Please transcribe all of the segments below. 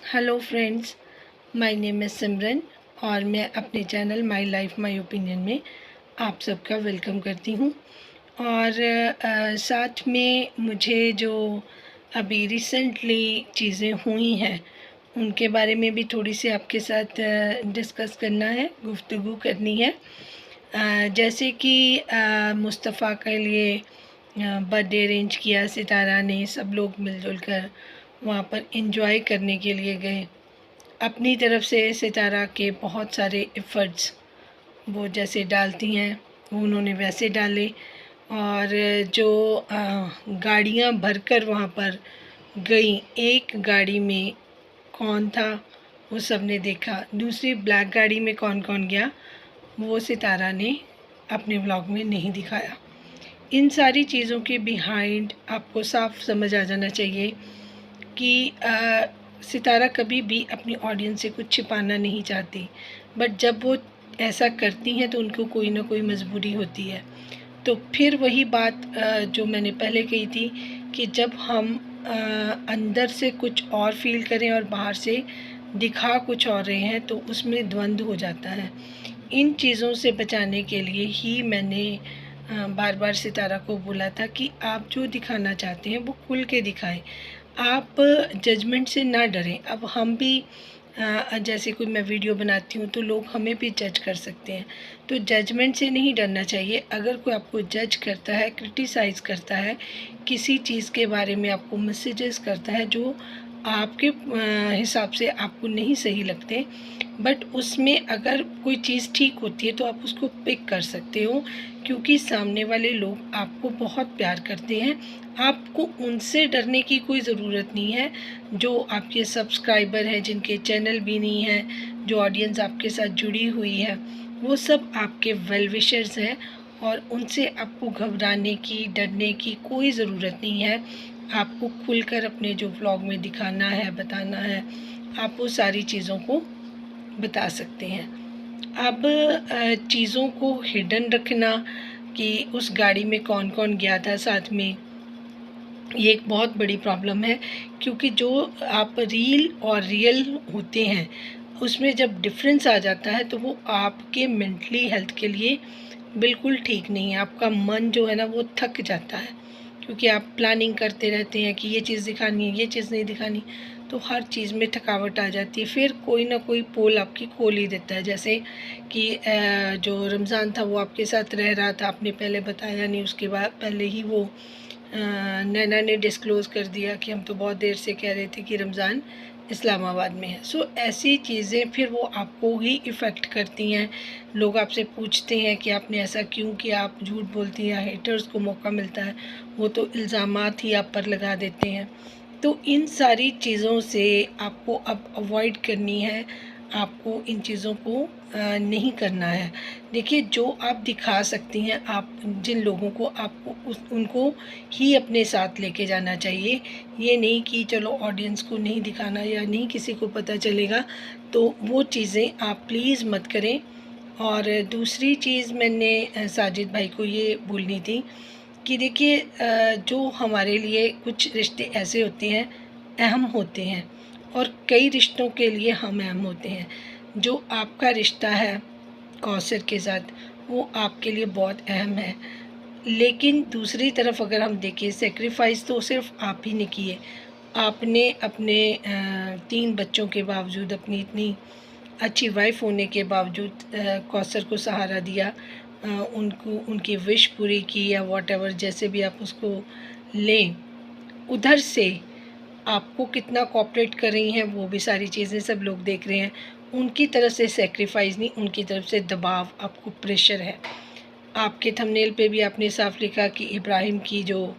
Hello friends, my name is Simran और मैं अपने channel my life my opinion में आप सबका वेलकम करती हूँ। और साथ में मुझे जो अभी रिसेंटली चीज़ें हुई हैं उनके बारे में भी थोड़ी सी आपके साथ डिस्कस करना है, गुफ्तगू करनी है। जैसे कि मुस्तफ़ा के लिए बर्थडे अरेंज किया सितारा ने, सब लोग मिलजुल कर वहाँ पर एंजॉय करने के लिए गए। अपनी तरफ से सितारा के बहुत सारे एफ़र्ट्स वो जैसे डालती हैं उन्होंने वैसे डाले। और जो गाड़ियाँ भरकर वहाँ पर गई, एक गाड़ी में कौन था वो सब ने देखा, दूसरी ब्लैक गाड़ी में कौन कौन गया वो सितारा ने अपने व्लॉग में नहीं दिखाया। इन सारी चीज़ों के बिहाइंड आपको साफ समझ आ जाना चाहिए कि सितारा कभी भी अपनी ऑडियंस से कुछ छिपाना नहीं चाहती, बट जब वो ऐसा करती हैं तो उनको कोई ना कोई मजबूरी होती है। तो फिर वही बात जो मैंने पहले कही थी कि जब हम अंदर से कुछ और फील करें और बाहर से दिखा कुछ और रहे हैं तो उसमें द्वंद्व हो जाता है। इन चीज़ों से बचाने के लिए ही मैंने बार बार सितारा को बोला था कि आप जो दिखाना चाहते हैं वो खुल के दिखाएं, आप जजमेंट से ना डरें। अब हम भी जैसे कोई मैं वीडियो बनाती हूँ तो लोग हमें भी जज कर सकते हैं, तो जजमेंट से नहीं डरना चाहिए। अगर कोई आपको जज करता है, क्रिटिसाइज़ करता है, किसी चीज़ के बारे में आपको मैसेजेस करता है जो आपके हिसाब से आपको नहीं सही लगते, बट उसमें अगर कोई चीज़ ठीक होती है तो आप उसको पिक कर सकते हो, क्योंकि सामने वाले लोग आपको बहुत प्यार करते हैं। आपको उनसे डरने की कोई ज़रूरत नहीं है। जो आपके सब्सक्राइबर हैं, जिनके चैनल भी नहीं हैं, जो ऑडियंस आपके साथ जुड़ी हुई है, वो सब आपके वेल विशर्स हैं और उनसे आपको घबराने की, डरने की कोई ज़रूरत नहीं है। आपको खुलकर अपने जो व्लॉग में दिखाना है, बताना है, आप वो सारी चीज़ों को बता सकते हैं। अब चीज़ों को हिडन रखना कि उस गाड़ी में कौन कौन गया था साथ में, ये एक बहुत बड़ी प्रॉब्लम है, क्योंकि जो आप रील और रियल होते हैं उसमें जब डिफरेंस आ जाता है तो वो आपके मेंटली हेल्थ के लिए बिल्कुल ठीक नहीं है। आपका मन जो है ना वो थक जाता है, क्योंकि आप प्लानिंग करते रहते हैं कि ये चीज़ दिखानी है, ये चीज़ नहीं दिखानी, तो हर चीज़ में थकावट आ जाती है। फिर कोई ना कोई पोल आपकी खोल ही देता है। जैसे कि जो रमज़ान था वो आपके साथ रह रहा था, आपने पहले बताया नहीं, उसके बाद पहले ही वो नैना ने डिस्क्लोज़ कर दिया कि हम तो बहुत देर से कह रहे थे कि रमज़ान इस्लामाबाद में है। सो ऐसी चीज़ें फिर वो आपको ही इफ़ेक्ट करती हैं। लोग आपसे पूछते हैं कि आपने ऐसा क्यों किया, आप झूठ बोलती हैं, हेटर्स को मौका मिलता है, वो तो इल्ज़ामात ही आप पर लगा देते हैं। तो इन सारी चीज़ों से आपको अब अवॉइड करनी है, आपको इन चीज़ों को नहीं करना है। देखिए, जो आप दिखा सकती हैं, आप जिन लोगों को आपको उनको ही अपने साथ लेके जाना चाहिए। ये नहीं कि चलो ऑडियंस को नहीं दिखाना या नहीं किसी को पता चलेगा, तो वो चीज़ें आप प्लीज़ मत करें। और दूसरी चीज़ मैंने साजिद भाई को ये बोलनी थी कि देखिए, जो हमारे लिए कुछ रिश्ते ऐसे होते हैं, अहम होते हैं, और कई रिश्तों के लिए हम अहम होते हैं। जो आपका रिश्ता है कौसर के साथ, वो आपके लिए बहुत अहम है। लेकिन दूसरी तरफ अगर हम देखें, सेक्रीफाइस तो सिर्फ आप ही ने किए। आपने अपने 3 बच्चों के बावजूद, अपनी इतनी अच्छी वाइफ होने के बावजूद कौसर को सहारा दिया, उनको उनकी विश पूरी की, या वॉटएवर जैसे भी आप उसको लें। उधर से आपको कितना कोऑपरेट कर रही हैं वो भी सारी चीज़ें सब लोग देख रहे हैं। उनकी तरफ से सैक्रिफाइस नहीं, उनकी तरफ से दबाव, आपको प्रेशर है। आपके थंबनेल पे भी आपने साफ लिखा कि इब्राहिम की जो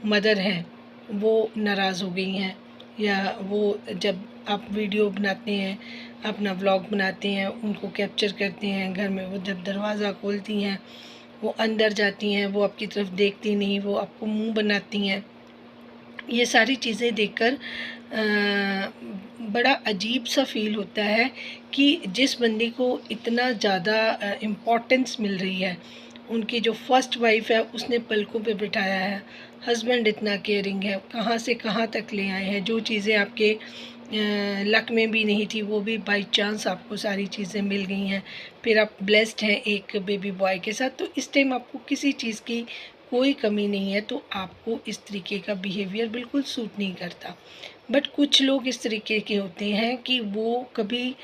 मदर हैं वो नाराज़ हो गई हैं, या वो जब आप वीडियो बनाते हैं, अपना व्लॉग बनाते हैं, उनको कैप्चर करते हैं घर में, वो जब दरवाज़ा खोलती हैं, वो अंदर जाती हैं, वो आपकी तरफ देखती नहीं, वो आपको मुंह बनाती हैं। ये सारी चीज़ें देखकर बड़ा अजीब सा फ़ील होता है कि जिस बंदी को इतना ज़्यादा इम्पोर्टेंस मिल रही है, उनकी जो फर्स्ट वाइफ है उसने पलकों पे बिठाया है, हस्बैंड इतना केयरिंग है, कहाँ से कहाँ तक ले आए हैं। जो चीज़ें आपके लक में भी नहीं थी, वो भी बाई चांस आपको सारी चीज़ें मिल गई हैं, फिर आप ब्लेस्ड हैं एक बेबी बॉय के साथ, तो इस टाइम आपको किसी चीज़ की कोई कमी नहीं है, तो आपको इस तरीके का बिहेवियर बिल्कुल सूट नहीं करता। बट कुछ लोग इस तरीके के होते हैं कि वो कभी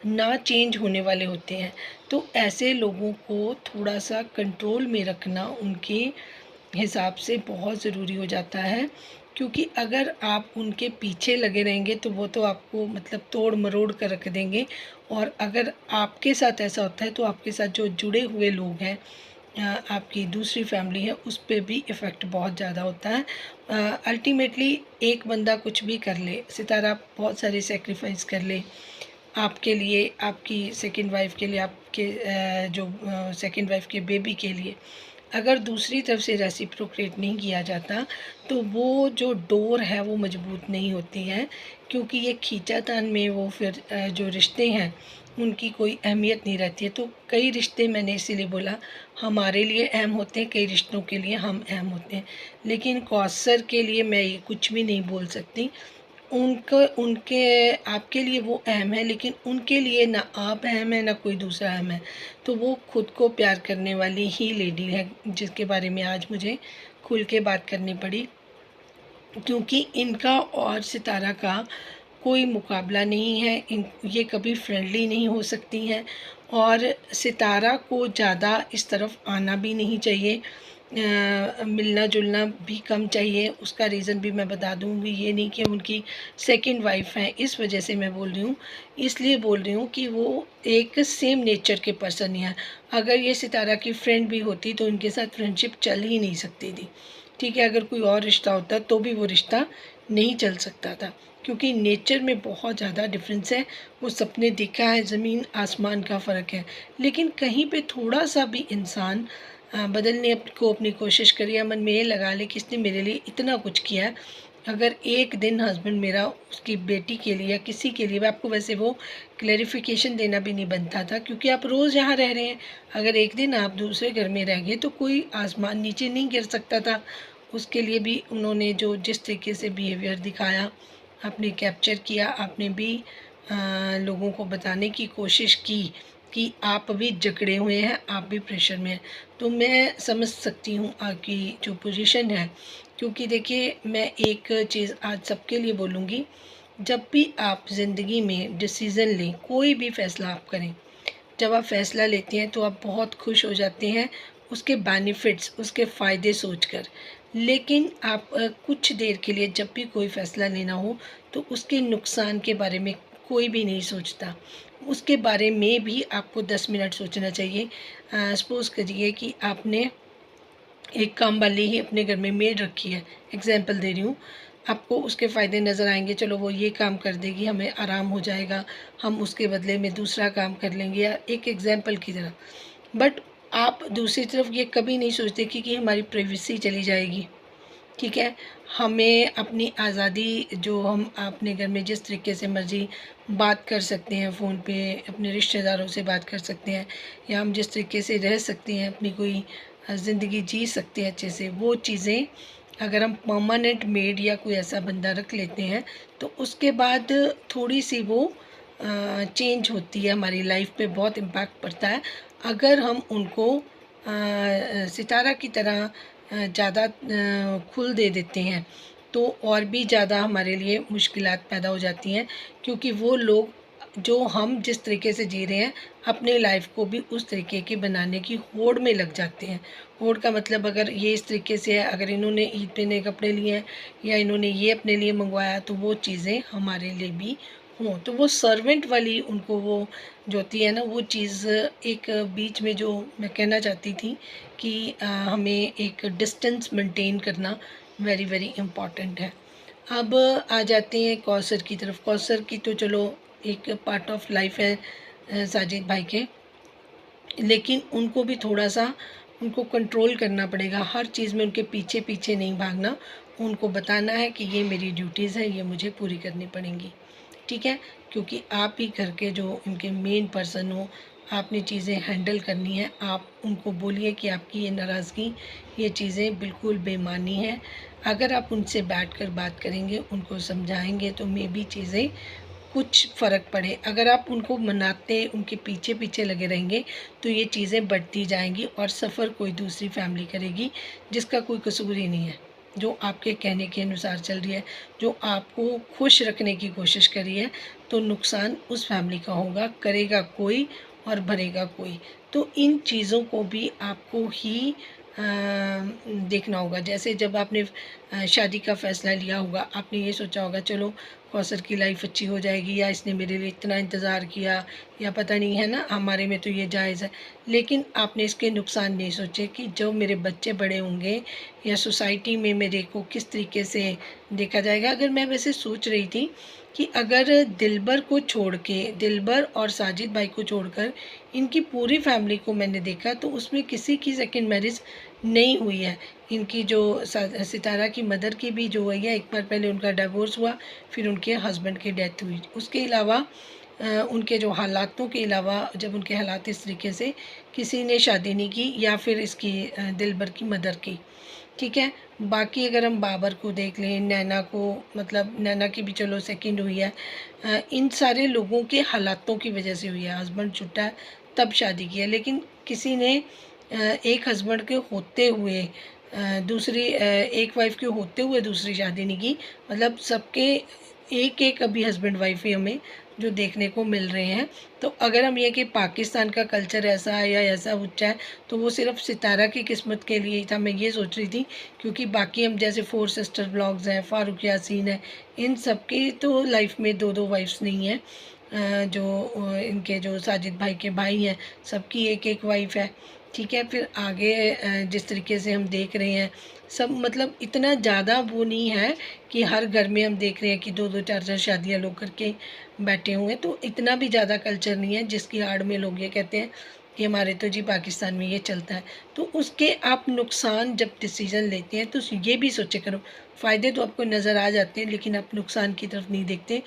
ना चेंज होने वाले होते हैं, तो ऐसे लोगों को थोड़ा सा कंट्रोल में रखना उनके हिसाब से बहुत ज़रूरी हो जाता है, क्योंकि अगर आप उनके पीछे लगे रहेंगे तो वो तो आपको मतलब तोड़ मरोड़ कर रख देंगे। और अगर आपके साथ ऐसा होता है तो आपके साथ जो जुड़े हुए लोग हैं, आपकी दूसरी फैमिली है, उस पे भी इफ़ेक्ट बहुत ज़्यादा होता है। अल्टीमेटली एक बंदा कुछ भी कर ले, सितारा बहुत सारे सेक्रीफाइस कर ले आपके लिए, आपकी सेकंड वाइफ़ के लिए, आपके जो सेकंड वाइफ़ के बेबी के लिए, अगर दूसरी तरफ से रेसिप्रोकेट नहीं किया जाता तो वो जो डोर है वो मजबूत नहीं होती है, क्योंकि ये खींचातान में वो फिर जो रिश्ते हैं उनकी कोई अहमियत नहीं रहती है। तो कई रिश्ते, मैंने इसीलिए बोला, हमारे लिए अहम होते हैं, कई रिश्तों के लिए हम अहम होते हैं, लेकिन कौसर के लिए मैं ये कुछ भी नहीं बोल सकती। उनको उनके आपके लिए वो अहम है, लेकिन उनके लिए ना आप अहम हैं ना कोई दूसरा अहम है। तो वो खुद को प्यार करने वाली ही लेडी है जिसके बारे में आज मुझे खुल के बात करनी पड़ी, क्योंकि इनका और सितारा का कोई मुकाबला नहीं है। ये कभी फ्रेंडली नहीं हो सकती हैं, और सितारा को ज़्यादा इस तरफ आना भी नहीं चाहिए, मिलना जुलना भी कम चाहिए। उसका रीज़न भी मैं बता दूँगी, ये नहीं कि उनकी सेकंड वाइफ़ हैं इस वजह से मैं बोल रही हूँ, इसलिए बोल रही हूँ कि वो एक सेम नेचर के पर्सन ही हैं। अगर ये सितारा की फ्रेंड भी होती तो इनके साथ फ्रेंडशिप चल ही नहीं सकती थी, ठीक है। अगर कोई और रिश्ता होता तो भी वो रिश्ता नहीं चल सकता था, क्योंकि नेचर में बहुत ज़्यादा डिफरेंस है। वो सबने देखा है, ज़मीन आसमान का फ़र्क है। लेकिन कहीं पे थोड़ा सा भी इंसान बदलने को अपनी कोशिश करे, या मन में ये लगा ले कि इसने मेरे लिए इतना कुछ किया है, अगर एक दिन हस्बैंड मेरा उसकी बेटी के लिए या किसी के लिए, आपको वैसे वो क्लैरिफिकेशन देना भी नहीं बनता था, क्योंकि आप रोज़ यहाँ रह रहे हैं। अगर एक दिन आप दूसरे घर में रह गए तो कोई आसमान नीचे नहीं गिर सकता था। उसके लिए भी उन्होंने जो जिस तरीके से बिहेवियर दिखाया, आपने कैप्चर किया, आपने भी लोगों को बताने की कोशिश की कि आप भी जकड़े हुए हैं, आप भी प्रेशर में हैं। तो मैं समझ सकती हूँ आपकी जो पोजीशन है, क्योंकि देखिए मैं एक चीज़ आज सबके लिए बोलूँगी, जब भी आप ज़िंदगी में डिसीज़न लें, कोई भी फ़ैसला आप करें, जब आप फ़ैसला लेते हैं तो आप बहुत खुश हो जाते हैं उसके बेनिफिट्स, उसके फ़ायदे सोचकर। लेकिन आप कुछ देर के लिए जब भी कोई फ़ैसला लेना हो तो उसके नुकसान के बारे में कोई भी नहीं सोचता। उसके बारे में भी आपको 10 मिनट सोचना चाहिए। सपोज़ करिए कि आपने एक काम वाली ही अपने घर में मेड रखी है, एग्ज़ाम्पल दे रही हूँ। आपको उसके फ़ायदे नज़र आएँगे, चलो वो ये काम कर देगी, हमें आराम हो जाएगा, हम उसके बदले में दूसरा काम कर लेंगे, या एक एग्ज़ाम्पल की तरह। बट आप दूसरी तरफ ये कभी नहीं सोचते कि हमारी प्राइवेसी चली जाएगी, ठीक है। हमें अपनी आज़ादी, जो हम अपने घर में जिस तरीके से मर्ज़ी बात कर सकते हैं फ़ोन पे, अपने रिश्तेदारों से बात कर सकते हैं, या हम जिस तरीके से रह सकते हैं, अपनी कोई ज़िंदगी जी सकते हैं अच्छे से, वो चीज़ें अगर हम परमानेंट मेड या कोई ऐसा बंदा रख लेते हैं तो उसके बाद थोड़ी सी वो चेंज होती है, हमारी लाइफ पे बहुत इम्पैक्ट पड़ता है। अगर हम उनको सितारा की तरह ज़्यादा खुल दे देते हैं तो और भी ज़्यादा हमारे लिए मुश्किलात पैदा हो जाती हैं, क्योंकि वो लोग जो हम जिस तरीके से जी रहे हैं अपने लाइफ को भी उस तरीके की बनाने की होड़ में लग जाते हैं। होड़ का मतलब, अगर ये इस तरीके से है, अगर इन्होंने ईद पे नए कपड़े लिए हैं या इन्होंने ये अपने लिए मंगवाया तो वो चीज़ें हमारे लिए भी हों। तो वो सर्वेंट वाली उनको वो जो होती है ना, वो चीज़ एक बीच में जो मैं कहना चाहती थी कि हमें एक डिस्टेंस मेंटेन करना वेरी वेरी इम्पॉर्टेंट है। अब आ जाते हैं कौसर की तरफ। कौसर की तो चलो एक पार्ट ऑफ लाइफ है साजिद भाई के, लेकिन उनको भी थोड़ा सा उनको कंट्रोल करना पड़ेगा, हर चीज़ में उनके पीछे पीछे नहीं भागना। उनको बताना है कि ये मेरी ड्यूटीज़ हैं, ये मुझे पूरी करनी पड़ेंगी, ठीक है। क्योंकि आप ही घर के जो इनके मेन पर्सन हो, आपने चीज़ें हैंडल करनी है। आप उनको बोलिए कि आपकी ये नाराज़गी, ये चीज़ें बिल्कुल बेमानी है। अगर आप उनसे बैठकर बात करेंगे, उनको समझाएंगे तो मे बी चीज़ें कुछ फ़र्क पड़े। अगर आप उनको मनाते, उनके पीछे पीछे लगे रहेंगे तो ये चीज़ें बढ़ती जाएंगी और सफ़र कोई दूसरी फैमिली करेगी जिसका कोई कसूर ही नहीं है, जो आपके कहने के अनुसार चल रही है, जो आपको खुश रखने की कोशिश करी है, तो नुकसान उस फैमिली का होगा, करेगा कोई और भरेगा कोई। तो इन चीज़ों को भी आपको ही देखना होगा। जैसे जब आपने शादी का फ़ैसला लिया होगा, आपने ये सोचा होगा चलो कौसर की लाइफ अच्छी हो जाएगी, या इसने मेरे लिए इतना इंतज़ार किया, या पता नहीं है ना, हमारे में तो ये जायज़ है। लेकिन आपने इसके नुकसान नहीं सोचे कि जब मेरे बच्चे बड़े होंगे या सोसाइटी में मेरे को किस तरीके से देखा जाएगा। अगर मैं वैसे सोच रही थी कि अगर दिलबर को छोड़ के, दिलबर और साजिद भाई को छोड़कर इनकी पूरी फैमिली को मैंने देखा, तो उसमें किसी की सेकंड मैरिज नहीं हुई है। इनकी जो सितारा की मदर की भी जो हुई है, एक बार पहले उनका डिवोर्स हुआ, फिर उनके हस्बैंड की डेथ हुई। उसके अलावा उनके जो हालातों के अलावा, जब उनके हालात इस तरीके से, किसी ने शादी नहीं की, या फिर इसकी दिलबर की मदर की, ठीक है। बाकी अगर हम बाबर को देख लें, नैना को, मतलब नैना की भी चलो सेकंड हुई है, इन सारे लोगों के हालातों की वजह से हुई है। हस्बैंड छूटा है तब शादी की है, लेकिन किसी ने एक हस्बैंड के होते हुए दूसरी एक वाइफ के होते हुए दूसरी शादी नहीं की। मतलब सबके एक एक अभी हस्बैंड वाइफ ही हमें जो देखने को मिल रहे हैं। तो अगर हम ये कि पाकिस्तान का कल्चर ऐसा है या ऐसा ऊँचा है, तो वो सिर्फ सितारा की किस्मत के लिए ही था, मैं ये सोच रही थी। क्योंकि बाकी हम जैसे 4 सिस्टर व्लॉग्स हैं, फ़ारूक यासीन है, इन सब की तो लाइफ में 2-2 वाइफ्स नहीं हैं। जो इनके जो साजिद भाई के भाई हैं, सबकी एक-एक वाइफ है, ठीक है। फिर आगे जिस तरीके से हम देख रहे हैं, सब मतलब इतना ज़्यादा वो नहीं है कि हर घर में हम देख रहे हैं कि 2-2 4-4 शादियाँ लोग करके बैठे हुए हैं। तो इतना भी ज़्यादा कल्चर नहीं है जिसकी आड़ में लोग ये कहते हैं कि हमारे तो जी पाकिस्तान में ये चलता है। तो उसके आप नुकसान जब डिसीज़न लेते हैं तो ये भी सोचे करो। फ़ायदे तो आपको नज़र आ जाते हैं, लेकिन आप नुकसान की तरफ नहीं देखते।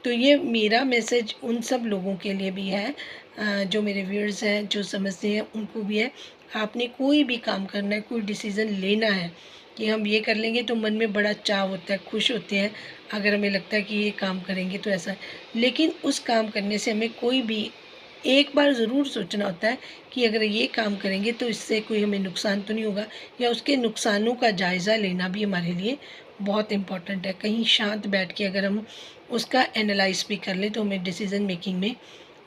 तो ये मेरा मैसेज उन सब लोगों के लिए भी है, जो मेरे व्यूअर्स हैं, जो समझते हैं, उनको भी है। आपने कोई भी काम करना है, कोई डिसीज़न लेना है कि हम ये कर लेंगे, तो मन में बड़ा चाव होता है, खुश होते हैं अगर हमें लगता है कि ये काम करेंगे तो ऐसा है। लेकिन उस काम करने से हमें कोई भी एक बार ज़रूर सोचना होता है कि अगर ये काम करेंगे तो इससे कोई हमें नुकसान तो नहीं होगा, या उसके नुकसानों का जायज़ा लेना भी हमारे लिए बहुत इम्पॉर्टेंट है। कहीं शांत बैठ के अगर हम उसका एनालाइज़ भी कर लें तो हमें डिसीज़न मेकिंग में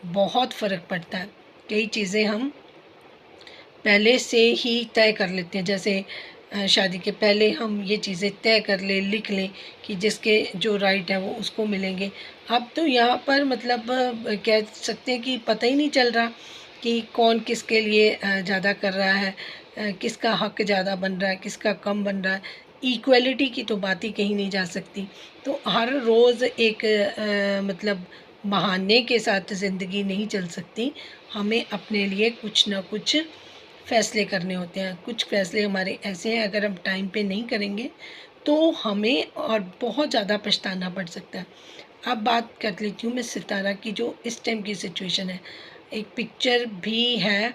बहुत फ़र्क पड़ता है। कई चीज़ें हम पहले से ही तय कर लेते हैं। जैसे शादी के पहले हम ये चीज़ें तय कर लें, लिख लें कि जिसके जो राइट है वो उसको मिलेंगे। अब तो यहाँ पर मतलब कह सकते हैं कि पता ही नहीं चल रहा कि कौन किसके लिए ज़्यादा कर रहा है, किसका हक ज़्यादा बन रहा है, किसका कम बन रहा है। इक्वलिटी की तो बात ही कहीं नहीं जा सकती। तो हर रोज़ एक मतलब बहाने के साथ ज़िंदगी नहीं चल सकती। हमें अपने लिए कुछ ना कुछ फ़ैसले करने होते हैं। कुछ फ़ैसले हमारे ऐसे हैं, अगर हम टाइम पे नहीं करेंगे तो हमें और बहुत ज़्यादा पछताना पड़ सकता है। अब बात कर लेती हूँ मैं सितारा की, जो इस टाइम की सिचुएशन है। एक पिक्चर भी है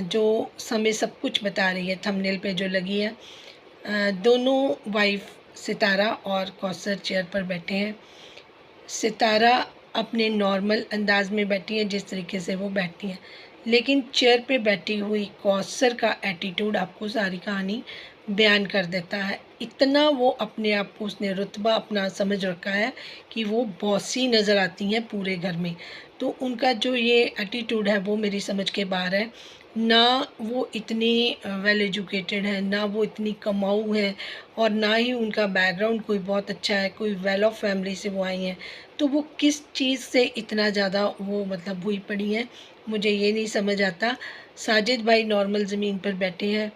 जो हमें सब कुछ बता रही है, थंबनेल पे जो लगी है। दोनों वाइफ़ सितारा और कौसर चेयर पर बैठे हैं। सितारा अपने नॉर्मल अंदाज में बैठी है जिस तरीके से वो बैठती हैं, लेकिन चेयर पे बैठी हुई कौसर का एटीट्यूड आपको सारी कहानी बयान कर देता है। इतना वो अपने आप को, उसने रुतबा अपना समझ रखा है कि वो बॉसी नज़र आती हैं पूरे घर में। तो उनका जो ये एटीट्यूड है वो मेरी समझ के बाहर है। ना वो इतनी वेल एजुकेटेड है, ना वो इतनी कमाऊ है, और ना ही उनका बैकग्राउंड कोई बहुत अच्छा है, कोई वेल ऑफ फैमिली से वो आई हैं। तो वो किस चीज़ से इतना ज़्यादा वो मतलब हुई पड़ी हैं, मुझे ये नहीं समझ आता। साजिद भाई नॉर्मल ज़मीन पर बैठे हैं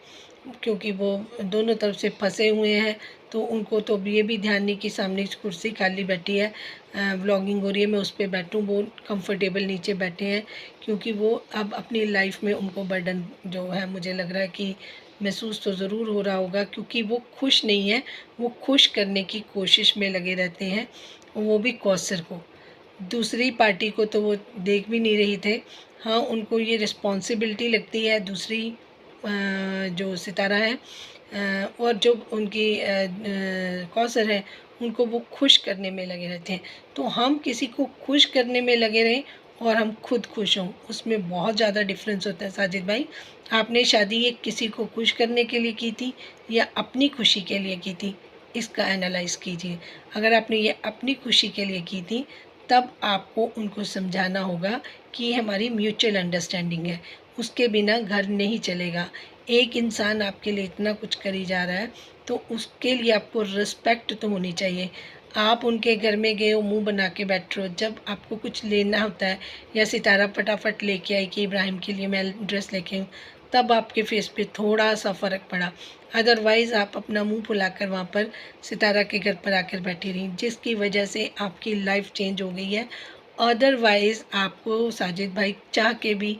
क्योंकि वो दोनों तरफ से फंसे हुए हैं, तो उनको तो अब ये भी ध्यान नहीं कि सामने कुर्सी खाली बैठी है, व्लॉगिंग हो रही है, मैं उस पे बैठूँ। वो कंफर्टेबल नीचे बैठे हैं क्योंकि वो अब अपनी लाइफ में उनको बर्डन जो है, मुझे लग रहा है कि महसूस तो ज़रूर हो रहा होगा, क्योंकि वो खुश नहीं है। वो खुश करने की कोशिश में लगे रहते हैं, वो भी कौसर को। दूसरी पार्टी को तो वो देख भी नहीं रहे थे। हाँ, उनको ये रिस्पॉन्सिबिलिटी लगती है दूसरी जो सितारा है और जो उनकी कौसर है, उनको वो खुश करने में लगे रहते हैं। तो हम किसी को खुश करने में लगे रहें और हम खुद खुश हों, उसमें बहुत ज़्यादा डिफरेंस होता है साजिद भाई। आपने शादी ये किसी को खुश करने के लिए की थी या अपनी खुशी के लिए की थी, इसका एनालाइज़ कीजिए। अगर आपने ये अपनी खुशी के लिए की थी, तब आपको उनको समझाना होगा कि ये हमारी म्यूचुअल अंडरस्टैंडिंग है, उसके बिना घर नहीं चलेगा। एक इंसान आपके लिए इतना कुछ करी जा रहा है, तो उसके लिए आपको रिस्पेक्ट तो होनी चाहिए। आप उनके घर में गए हो, मुंह बना के बैठ रहे हो, जब आपको कुछ लेना होता है या सितारा फटाफट लेके आई कि इब्राहिम के लिए मैं ड्रेस लेके आऊँ, तब आपके फेस पे थोड़ा सा फ़र्क पड़ा। अदरवाइज़ आप अपना मुंह फुलाकर वहाँ पर सितारा के घर पर आकर बैठी रहीं, जिसकी वजह से आपकी लाइफ चेंज हो गई है। अदरवाइज़ आपको साजिद भाई चाह के भी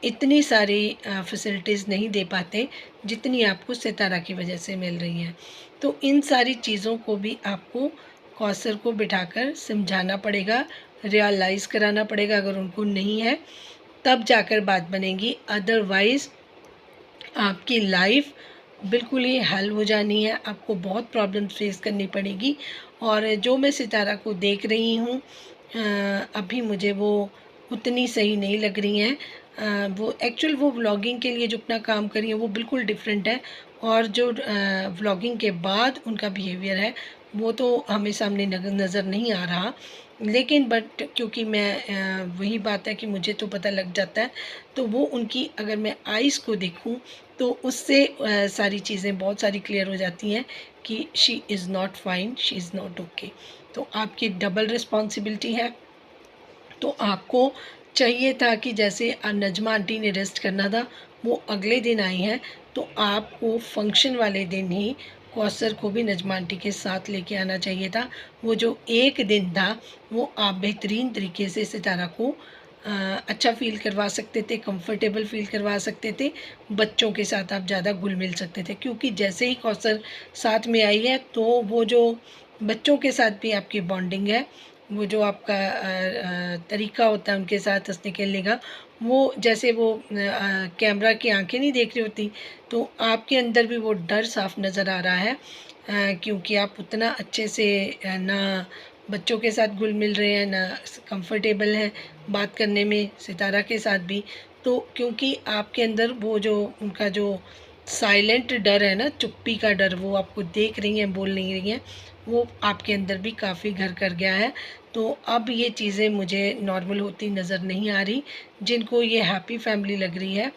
इतनी सारी फैसिलिटीज़ नहीं दे पाते जितनी आपको सितारा की वजह से मिल रही हैं। तो इन सारी चीज़ों को भी आपको कौसर को बिठाकर समझाना पड़ेगा, रियलाइज़ कराना पड़ेगा। अगर उनको नहीं है तब जाकर बात बनेगी, अदरवाइज़ आपकी लाइफ बिल्कुल ही हल हो जानी है। आपको बहुत प्रॉब्लम फेस करनी पड़ेगी। और जो मैं सितारा को देख रही हूँ अभी मुझे वो उतनी सही नहीं लग रही हैं। वो व्लॉगिंग के लिए जो अपना काम कर रही है वो बिल्कुल डिफरेंट है, और जो व्लॉगिंग के बाद उनका बिहेवियर है वो तो हमें सामने नज़र नहीं आ रहा। लेकिन बट क्योंकि मैं वही बात है कि मुझे तो पता लग जाता है, तो वो उनकी अगर मैं आइज़ को देखूं तो उससे सारी चीज़ें बहुत सारी क्लियर हो जाती हैं कि she is not fine, she is not okay. तो आपकी डबल रिस्पॉन्सिबिलिटी है। तो आपको चाहिए था कि जैसे नजमा आंटी ने रेस्ट करना था, वो अगले दिन आई हैं, तो आपको फंक्शन वाले दिन ही कौसर को भी नजमा आंटी के साथ लेके आना चाहिए था। वो जो एक दिन था वो आप बेहतरीन तरीके से सितारा को अच्छा फ़ील करवा सकते थे, कंफर्टेबल फ़ील करवा सकते थे। बच्चों के साथ आप ज़्यादा घुल मिल सकते थे, क्योंकि जैसे ही कौसर साथ में आई है तो वो जो बच्चों के साथ भी आपकी बॉन्डिंग है, वो जो आपका तरीका होता है उनके साथ हँसने खेलने का, वो जैसे वो कैमरा की आंखें नहीं देख रही होती, तो आपके अंदर भी वो डर साफ नज़र आ रहा है। क्योंकि आप उतना अच्छे से ना बच्चों के साथ घुल मिल रहे हैं, ना कंफर्टेबल हैं बात करने में सितारा के साथ भी। तो क्योंकि आपके अंदर वो जो उनका जो साइलेंट डर है ना, चुप्पी का डर, वो आपको देख रही हैं, बोल नहीं रही हैं, वो आपके अंदर भी काफ़ी घर कर गया है। तो अब ये चीज़ें मुझे नॉर्मल होती नज़र नहीं आ रही। जिनको ये हैप्पी फैमिली लग रही है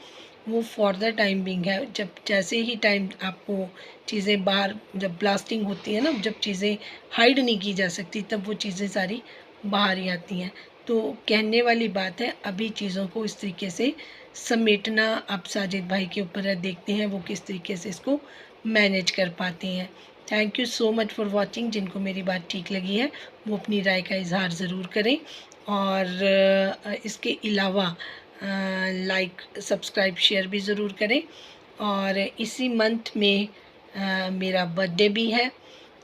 वो फॉर द टाइम बिंग है। जब जैसे ही टाइम आपको चीज़ें बाहर, जब ब्लास्टिंग होती है ना, जब चीज़ें हाइड नहीं की जा सकती, तब वो चीज़ें सारी बाहर ही आती हैं। तो कहने वाली बात है, अभी चीज़ों को इस तरीके से समेटना अब साजिद भाई के ऊपर है, देखते हैं वो किस तरीके से इसको मैनेज कर पाते हैं। Thank you so much for watching. जिनको मेरी बात ठीक लगी है वो अपनी राय का इजहार ज़रूर करें, और इसके अलावा लाइक सब्सक्राइब शेयर भी ज़रूर करें। और इसी मंथ में मेरा बर्थडे भी है,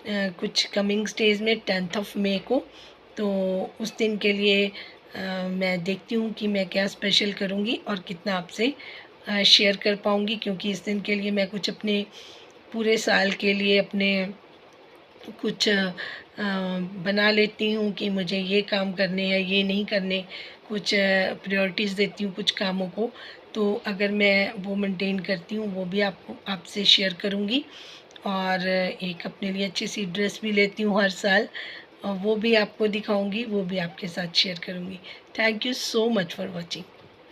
कुछ कमिंग स्टेज में 10th ऑफ मई को। तो उस दिन के लिए मैं देखती हूँ कि मैं क्या स्पेशल करूँगी और कितना आपसे शेयर कर पाऊँगी, क्योंकि इस दिन के लिए मैं कुछ अपने पूरे साल के लिए अपने कुछ बना लेती हूँ कि मुझे ये काम करने हैं, ये नहीं करने, कुछ प्रायोरिटीज़ देती हूँ कुछ कामों को। तो अगर मैं वो मेंटेन करती हूँ वो भी आपसे शेयर करूँगी। और एक अपने लिए अच्छी सी ड्रेस भी लेती हूँ हर साल, और वो भी आपको दिखाऊँगी, वो भी आपके साथ शेयर करूँगी। Thank you so much for watching.